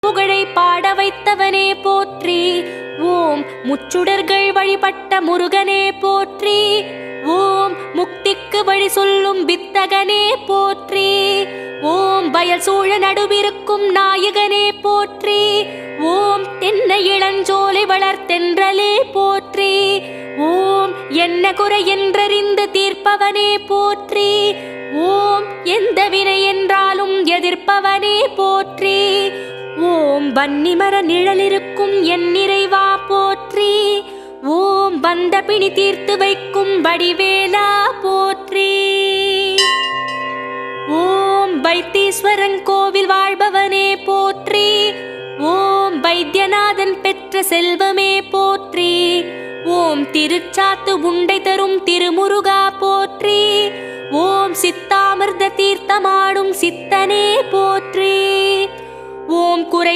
புகழை பாட வைத்தவனே போற்றி. ஓம் முச்சுடர்கள் வழிபட்ட முருகனே போற்றி. ஓம் முக்திக்கு வழி சொல்லும் வித்தகனே போற்றி. ஓம் வயல் சூழ நடுவிருக்கும் நாயகனே போற்றி. ஓம் தென்னை இளஞ்சோலை வளர்த்தென்றலே போற்றி. ஓம் என்ன குறை என்றறிந்து தீர்ப்பவனே போற்றி. ஓம் எந்த வினை என்றாலும் எதிர்ப்பவனே போற்றி. ஓம் வன்னிமர நிழலிருக்கும் என் நிறைவா போற்றி. ஓம் வந்த பிணி தீர்த்து வைக்கும் வடிவேலா போற்றி. ஓம் வைத்தீஸ்வரன் கோவில் வாழ்பவனே போற்றி. ஓம் வைத்தியநாதன் பெற்ற செல்வமே போற்றி. ஓம் திருச்சாத்து உண்டை தரும் திருமுருகா போற்றி. ஓம் சித்தாமிர்த தீர்த்தமாடும் சித்தனே போற்றி. ஓம் குறை